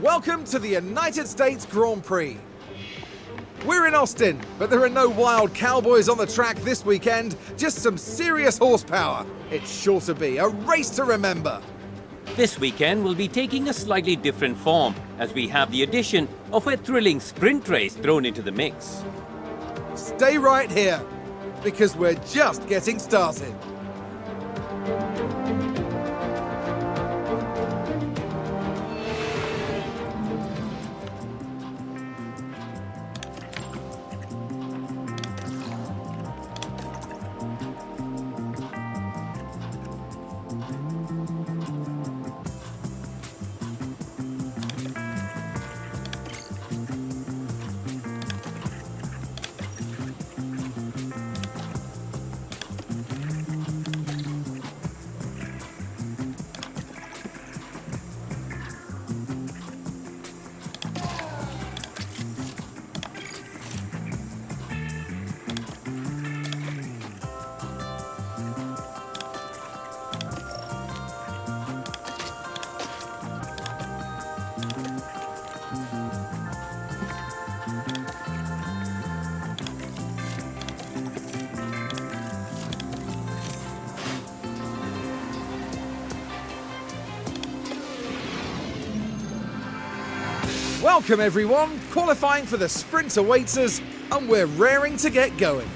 Welcome to the United States Grand Prix. We're in Austin, but there are no wild cowboys on the track this weekend, just some serious horsepower. It's sure to be a race to remember. This weekend will be taking a slightly different form, as we have the addition of a thrilling sprint race thrown into the mix. Stay right here, because we're just getting started. Welcome everyone, qualifying for the sprint awaits us, and we're raring to get going.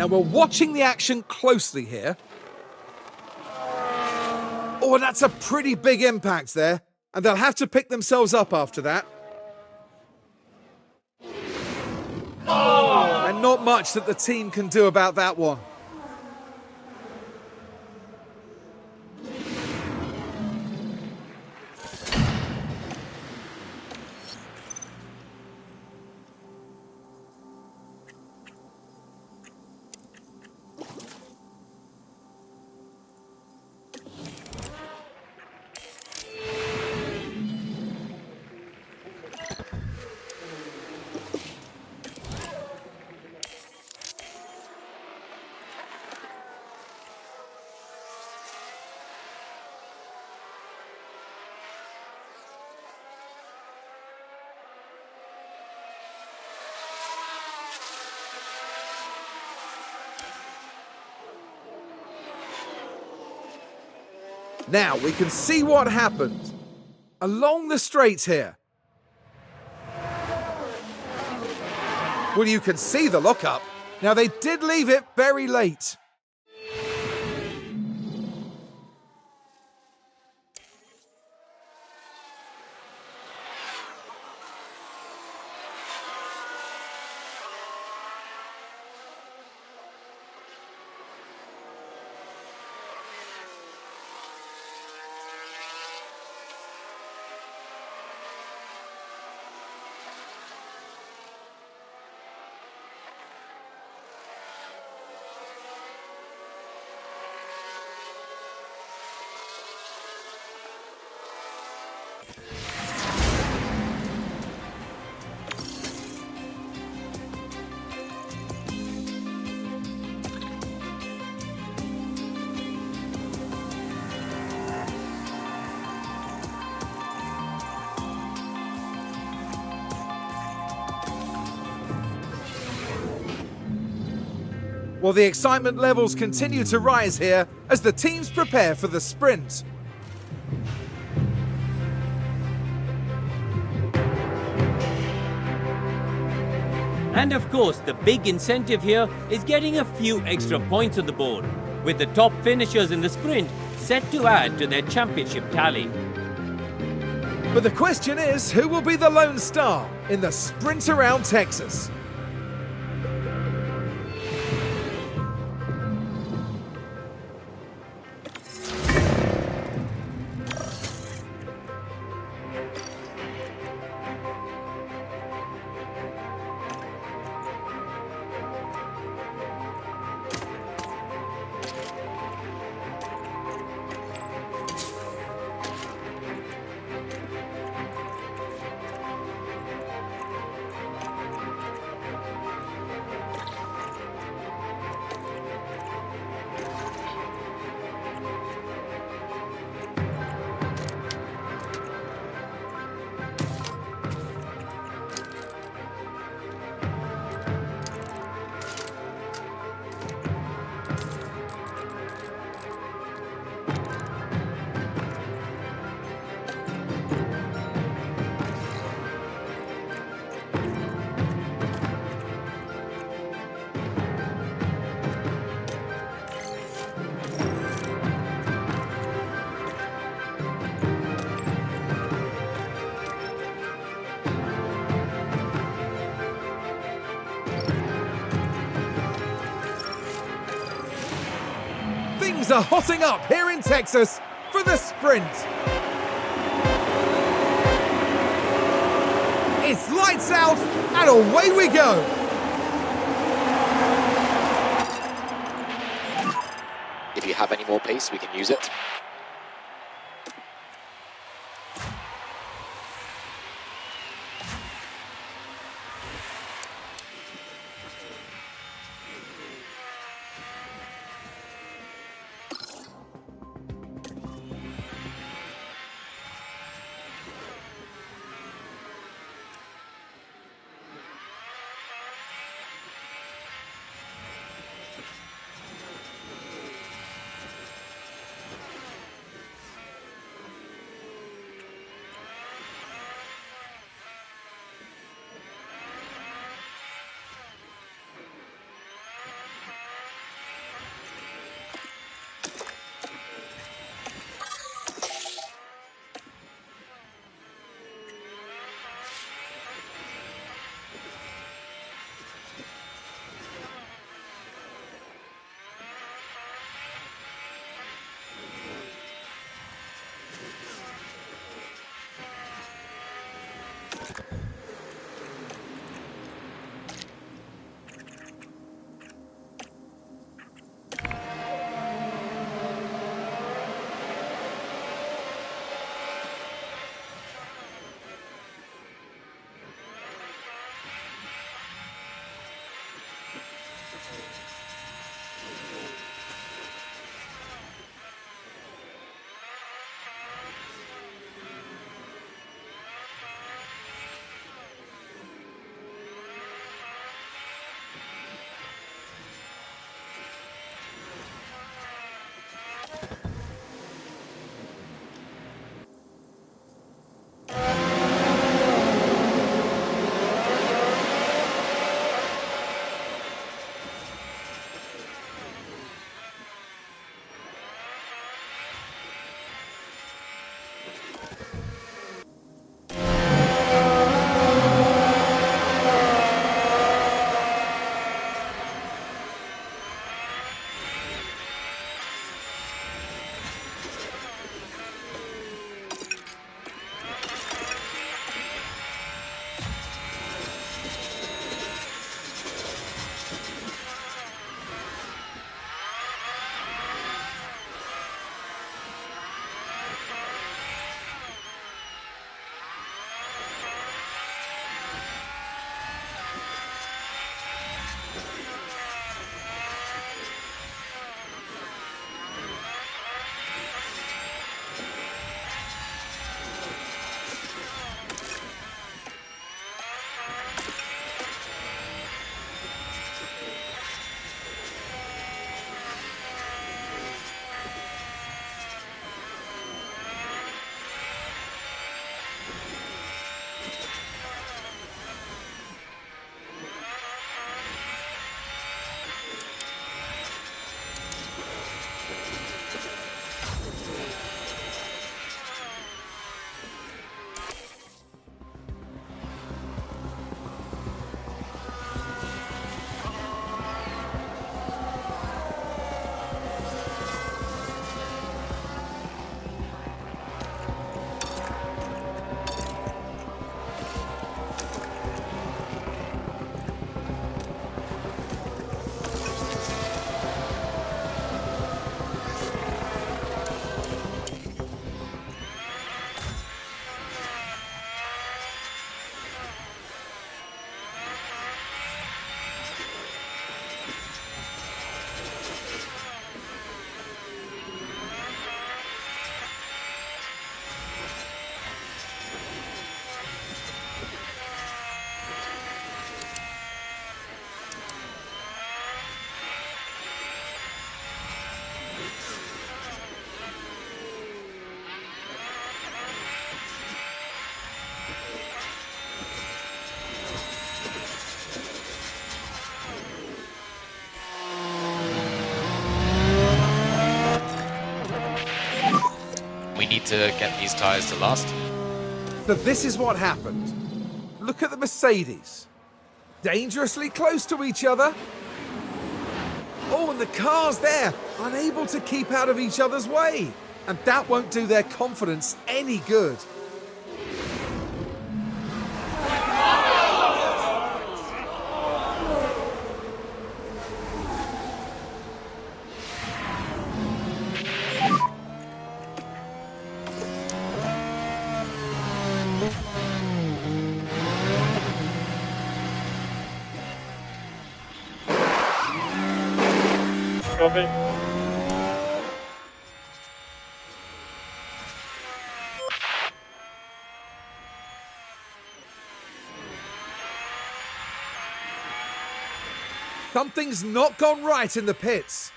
Now we're watching the action closely here. Oh, that's a pretty big impact there. And they'll have to pick themselves up after that. And not much that the team can do about that one. Now we can see what happened along the straight here. Well, you can see the lockup. Now they did leave it very late. Well, the excitement levels continue to rise here as the teams prepare for the sprint. And of course, the big incentive here is getting a few extra points on the board, with the top finishers in the sprint set to add to their championship tally. But the question is, who will be the lone star in the sprint around Texas? Things are hotting up here in Texas for the sprint. It's lights out and away we go. If you have any more pace, we can use it. need to get these tyres to last. So this is what happened. Look at the Mercedes. Dangerously close to each other. Oh, and the cars there, unable to keep out of each other's way. And that won't do their confidence any good. Copy. Something's not gone right in the pits.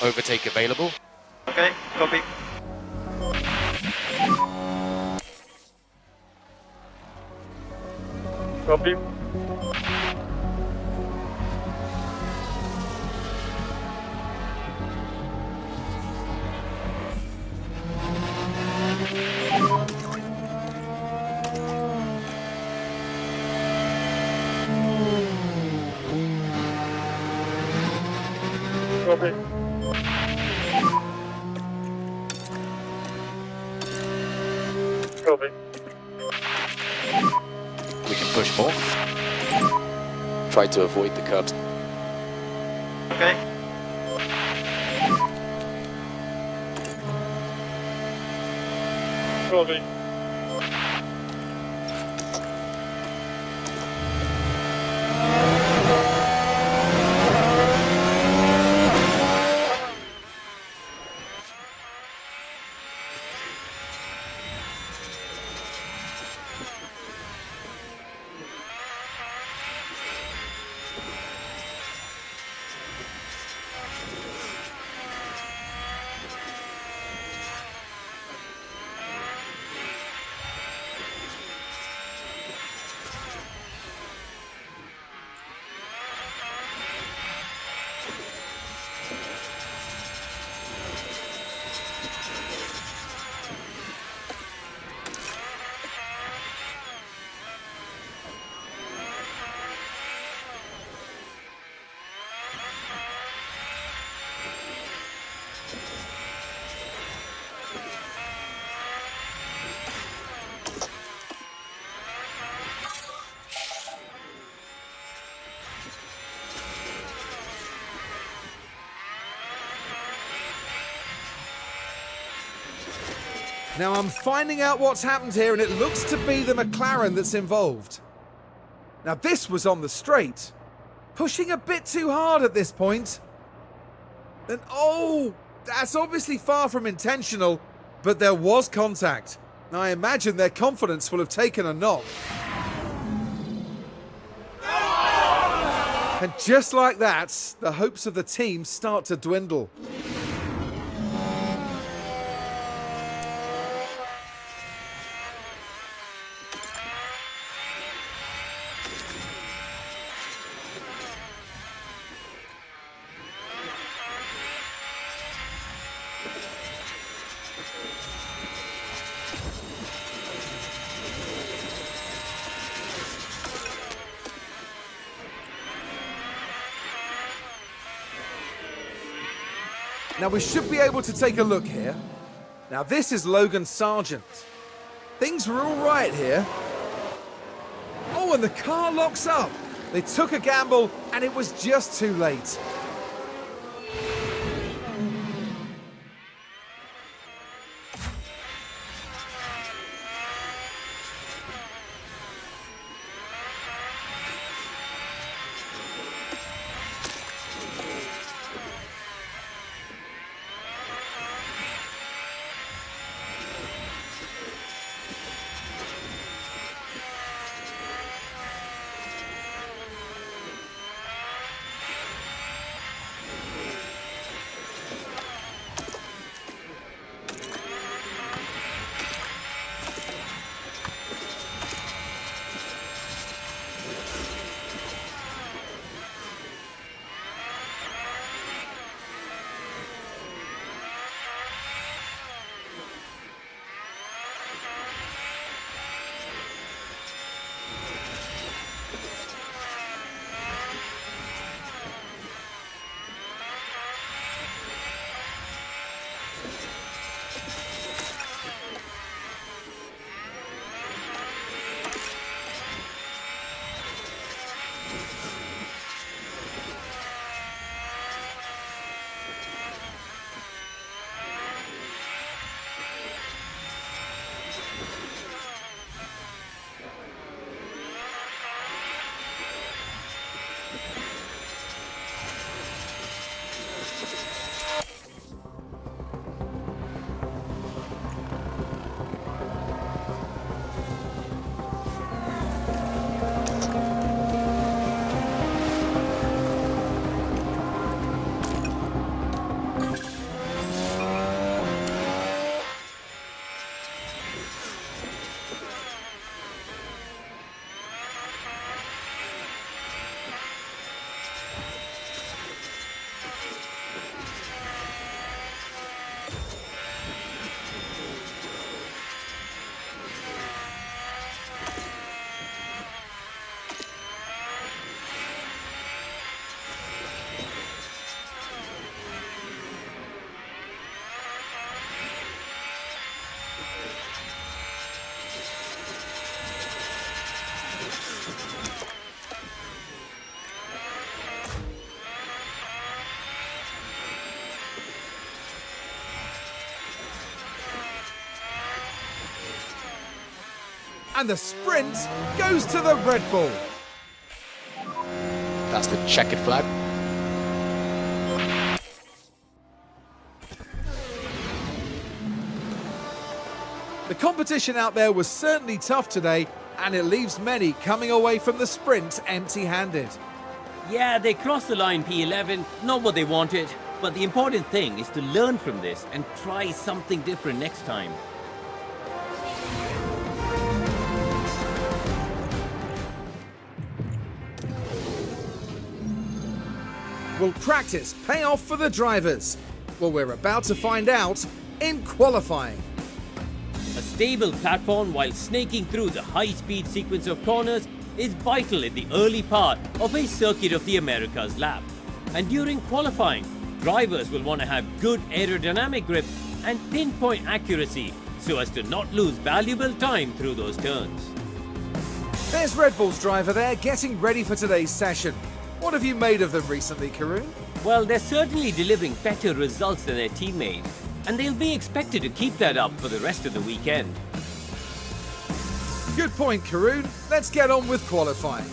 Overtake available. Okay, copy. Copy. Copy. Copy. We can push more. Try to avoid the curbs. Okay. Copy. Now I'm finding out what's happened here, and it looks to be the McLaren that's involved. Now this was on the straight. Pushing a bit too hard at this point. And oh, that's obviously far from intentional, but there was contact. I imagine their confidence will have taken a knock. And just like that, the hopes of the team start to dwindle. Now we should be able to take a look here. Now this is Logan Sargent. Things were all right here. Oh, and the car locks up. They took a gamble and it was just too late. And the sprint goes to the Red Bull. That's the checkered flag. The competition out there was certainly tough today, and it leaves many coming away from the sprint empty-handed. Yeah, they crossed the line P11, not what they wanted, but the important thing is to learn from this and try something different next time. Will practice pay off for the drivers? Well, we're about to find out in qualifying. A stable platform while snaking through the high-speed sequence of corners is vital in the early part of a Circuit of the Americas lap. And during qualifying, drivers will want to have good aerodynamic grip and pinpoint accuracy so as to not lose valuable time through those turns. There's Red Bull's driver there getting ready for today's session. What have you made of them recently, Karun? Well, they're certainly delivering better results than their teammates, and they'll be expected to keep that up for the rest of the weekend. Good point, Karun. Let's get on with qualifying.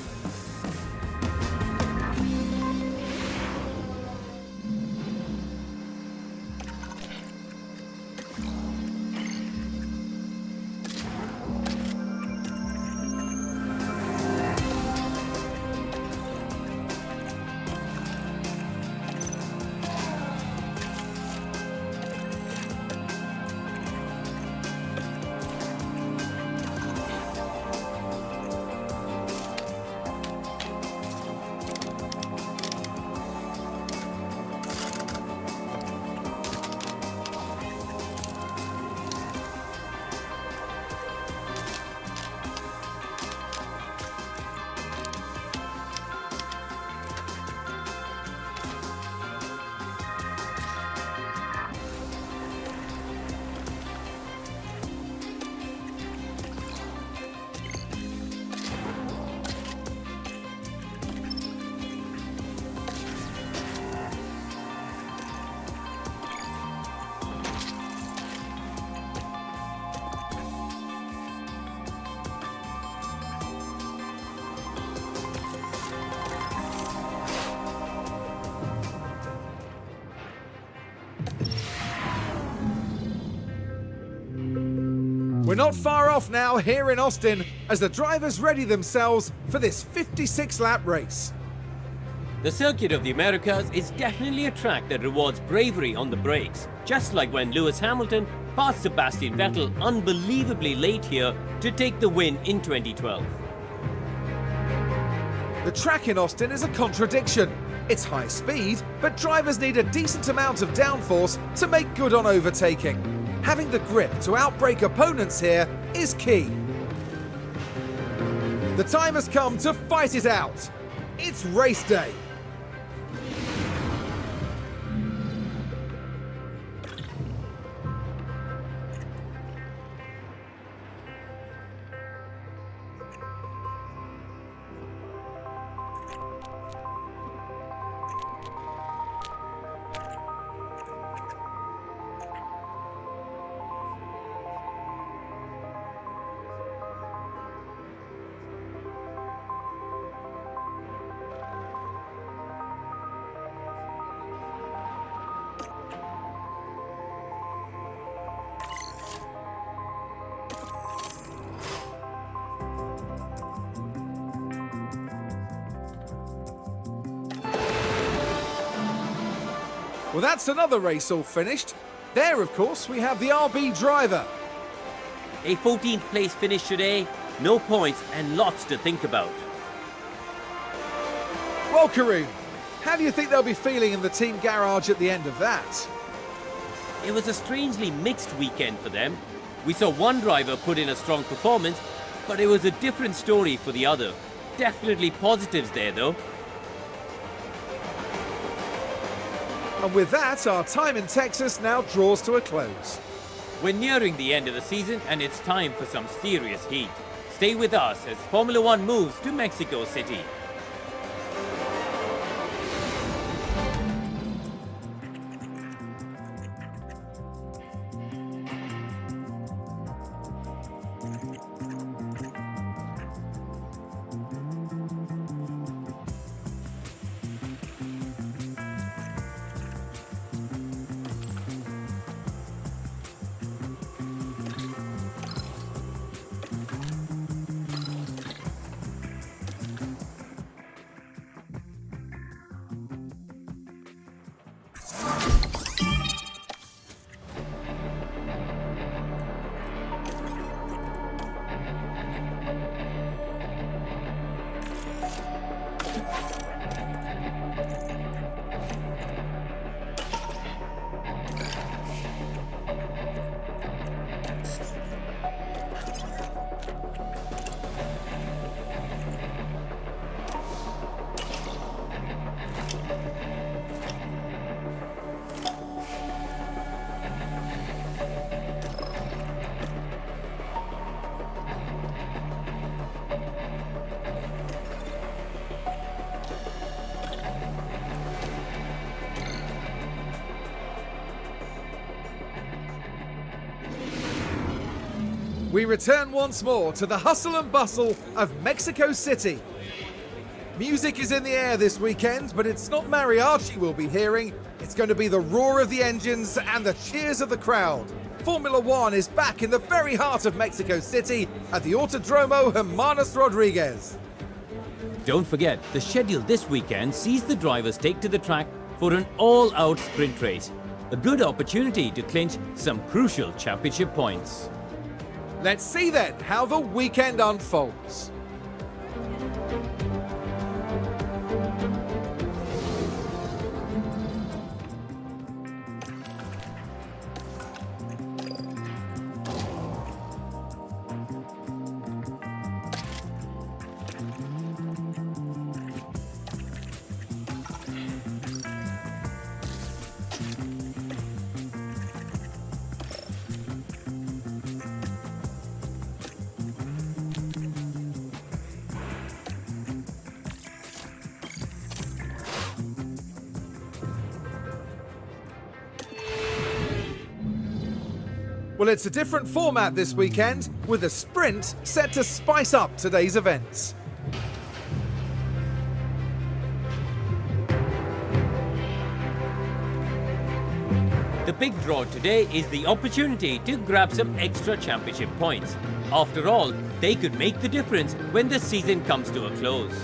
We're not far off now here in Austin as the drivers ready themselves for this 56-lap race. The Circuit of the Americas is definitely a track that rewards bravery on the brakes, just like when Lewis Hamilton passed Sebastian Vettel unbelievably late here to take the win in 2012. The track in Austin is a contradiction. It's high speed, but drivers need a decent amount of downforce to make good on overtaking. Having the grip to outbrake opponents here is key. The time has come to fight it out. It's race day. Well, that's another race all finished. There, of course, we have the RB driver. A 14th place finish today, no points and lots to think about. Well, Karoon, how do you think they'll be feeling in the team garage at the end of that? It was a strangely mixed weekend for them. We saw one driver put in a strong performance, but it was a different story for the other. Definitely positives there though. And with that, our time in Texas now draws to a close. We're nearing the end of the season and it's time for some serious heat. Stay with us as Formula One moves to Mexico City. We return once more to the hustle and bustle of Mexico City. Music is in the air this weekend, but it's not mariachi we'll be hearing. It's going to be the roar of the engines and the cheers of the crowd. Formula One is back in the very heart of Mexico City at the Autodromo Hermanos Rodriguez. Don't forget, the schedule this weekend sees the drivers take to the track for an all-out sprint race. A good opportunity to clinch some crucial championship points. Let's see then how the weekend unfolds. Well, it's a different format this weekend, with a sprint set to spice up today's events. The big draw today is the opportunity to grab some extra championship points. After all, they could make the difference when the season comes to a close.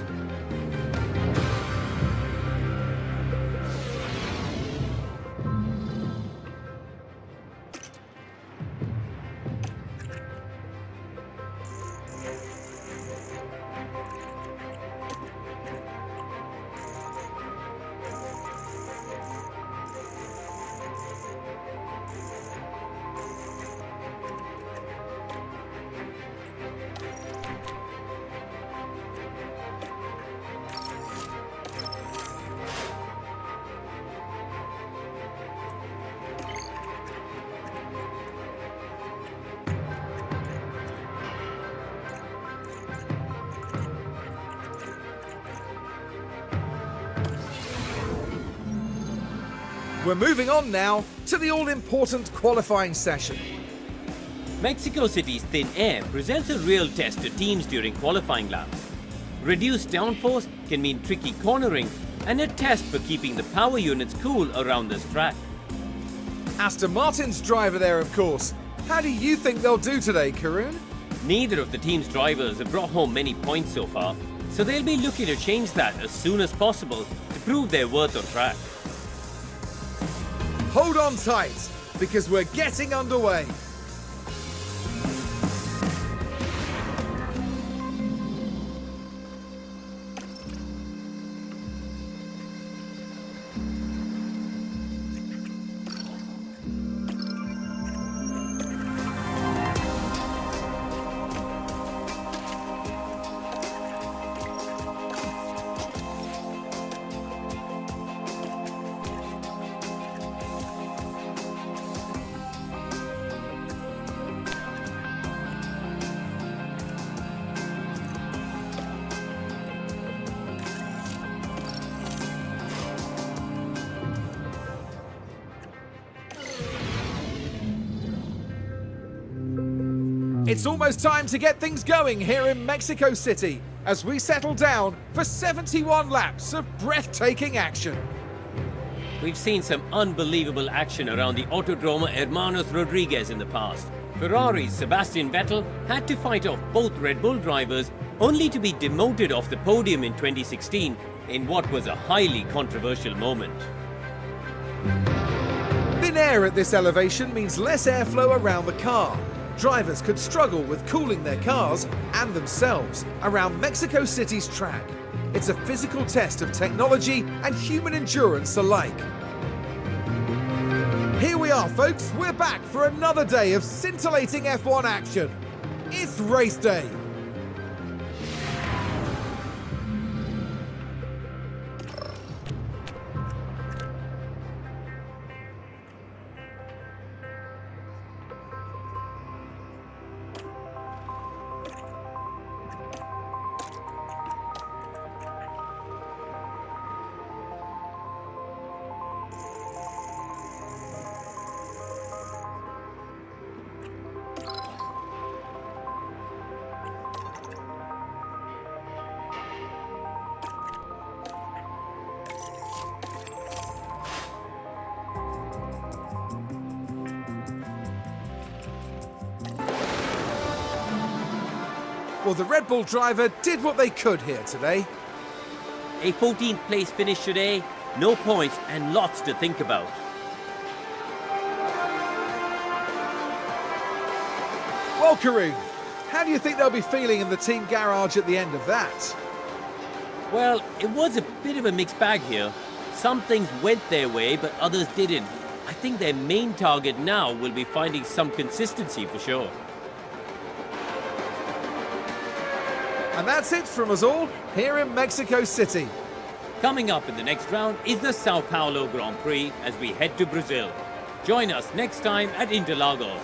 We're moving on now to the all-important qualifying session. Mexico City's thin air presents a real test to teams during qualifying laps. Reduced downforce can mean tricky cornering and a test for keeping the power units cool around this track. Aston Martin's driver there, of course. How do you think they'll do today, Karun? Neither of the team's drivers have brought home many points so far, so they'll be looking to change that as soon as possible to prove their worth on track. Hold on tight, because we're getting underway. It's almost time to get things going here in Mexico City as we settle down for 71 laps of breathtaking action. We've seen some unbelievable action around the Autodromo Hermanos Rodriguez in the past. Ferrari's Sebastian Vettel had to fight off both Red Bull drivers only to be demoted off the podium in 2016 in what was a highly controversial moment. Thin air at this elevation means less airflow around the car. Drivers could struggle with cooling their cars and themselves around Mexico City's track. It's a physical test of technology and human endurance alike. Here we are, folks. We're back for another day of scintillating F1 action. It's race day. Well, the Red Bull driver did what they could here today. A 14th place finish today, no points and lots to think about. Well, Karun, how do you think they'll be feeling in the team garage at the end of that? Well, it was a bit of a mixed bag here. Some things went their way, but others didn't. I think their main target now will be finding some consistency for sure. And that's it from us all here in Mexico City. Coming up in the next round is the Sao Paulo Grand Prix as we head to Brazil. Join us next time at Interlagos.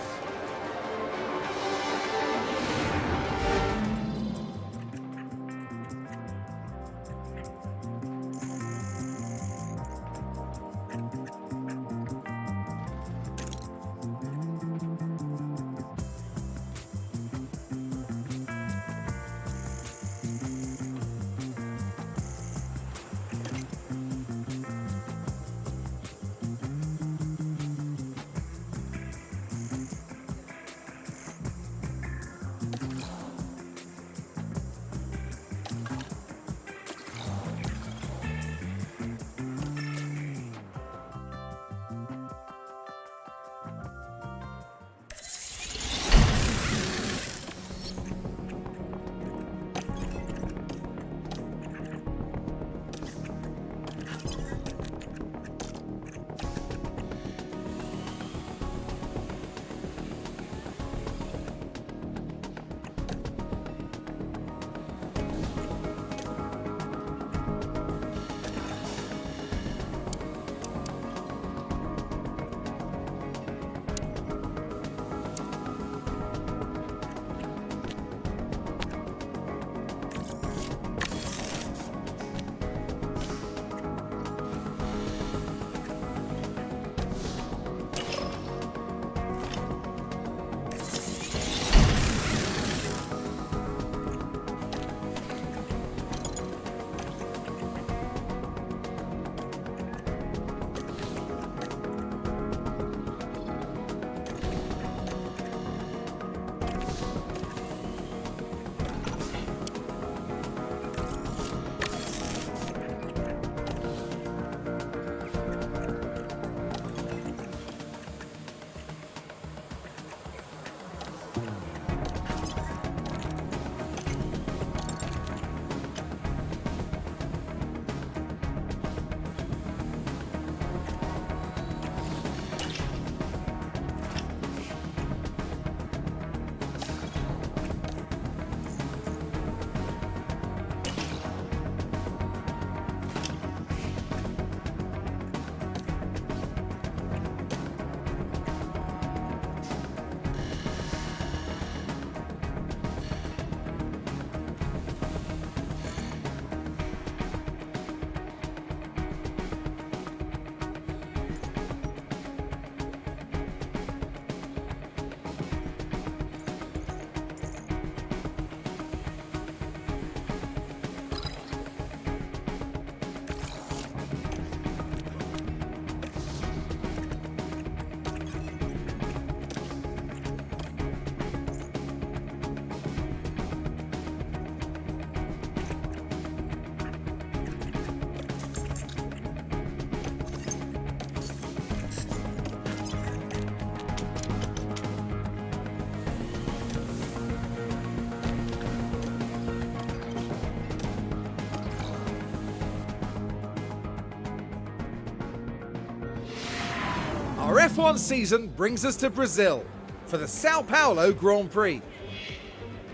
Our F1 season brings us to Brazil for the Sao Paulo Grand Prix.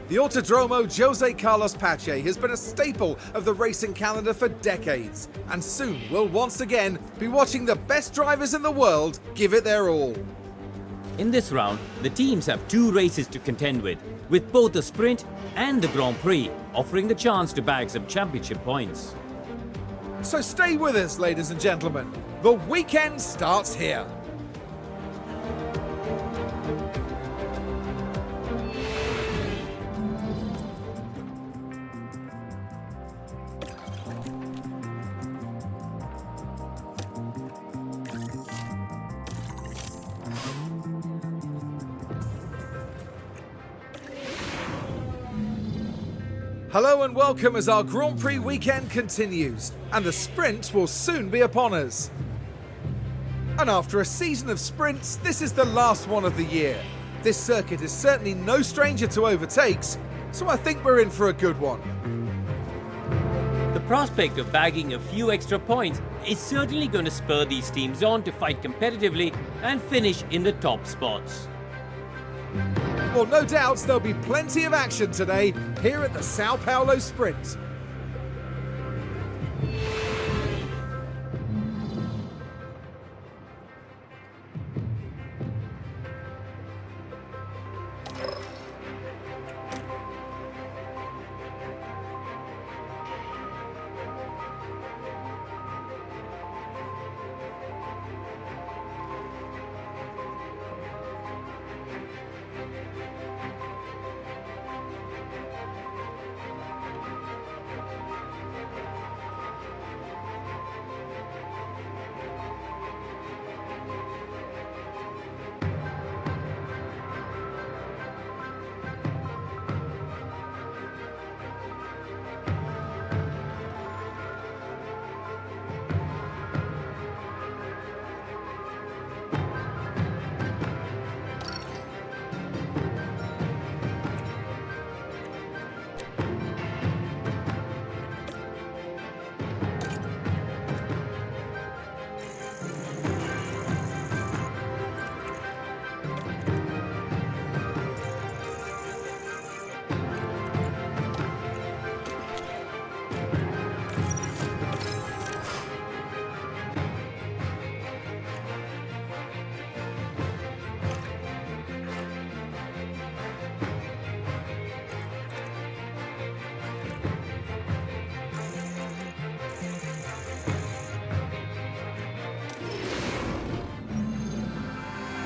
The Autodromo José Carlos Pache has been a staple of the racing calendar for decades, and soon we'll once again be watching the best drivers in the world give it their all. In this round, the teams have 2 races to contend with both the Sprint and the Grand Prix offering the chance to bag some championship points. So stay with us, ladies and gentlemen. The weekend starts here. Hello and welcome as our Grand Prix weekend continues, and the sprint will soon be upon us. And after a season of sprints, this is the last one of the year. This circuit is certainly no stranger to overtakes, so I think we're in for a good one. The prospect of bagging a few extra points is certainly going to spur these teams on to fight competitively and finish in the top spots. Well, no doubts there'll be plenty of action today here at the Sao Paulo Sprint.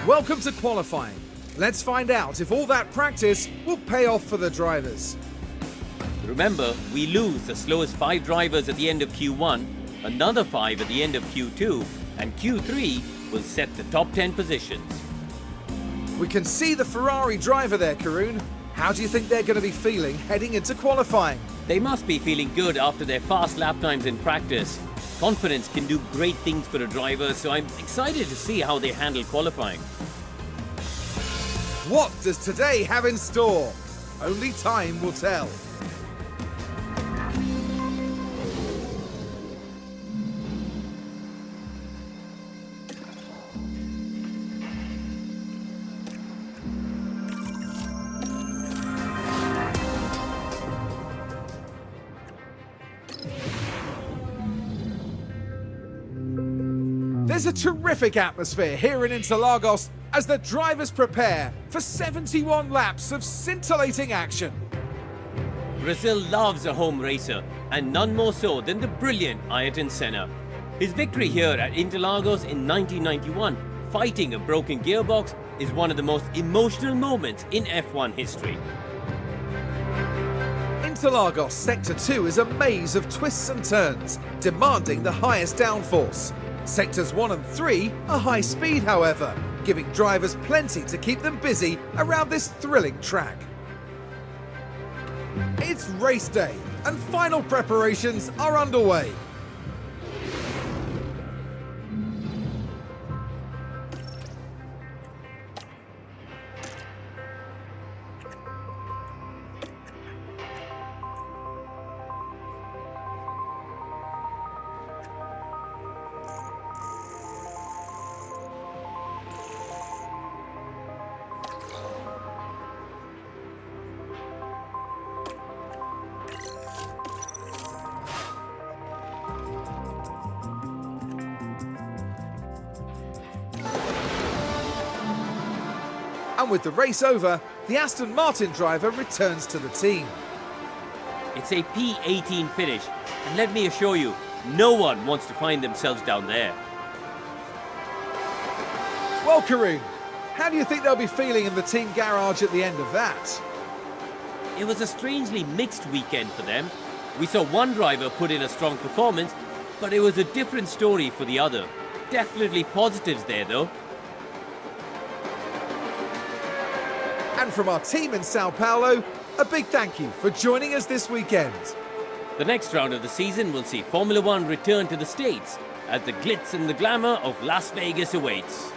Welcome to qualifying. Let's find out if all that practice will pay off for the drivers. Remember, we lose the slowest 5 drivers at the end of Q1, another 5 at the end of Q2, and Q3 will set the top 10 positions. We can see the Ferrari driver there, Karun. How do you think they're going to be feeling heading into qualifying? They must be feeling good after their fast lap times in practice. Confidence can do great things for a driver, so I'm excited to see how they handle qualifying. What does today have in store? Only time will tell. There's a terrific atmosphere here in Interlagos as the drivers prepare for 71 laps of scintillating action. Brazil loves a home racer, and none more so than the brilliant Ayrton Senna. His victory here at Interlagos in 1991, fighting a broken gearbox, is one of the most emotional moments in F1 history. Interlagos Sector 2 is a maze of twists and turns, demanding the highest downforce. Sectors 1 and 3 are high speed, however, giving drivers plenty to keep them busy around this thrilling track. It's race day, and final preparations are underway. And with the race over, the Aston Martin driver returns to the team. It's a P18 finish, and let me assure you, no one wants to find themselves down there. Well, Karun, how do you think they'll be feeling in the team garage at the end of that? It was a strangely mixed weekend for them. We saw one driver put in a strong performance, but it was a different story for the other. Definitely positives there though. And from our team in Sao Paulo, a big thank you for joining us this weekend. The next round of the season will see Formula One return to the States as the glitz and the glamour of Las Vegas awaits.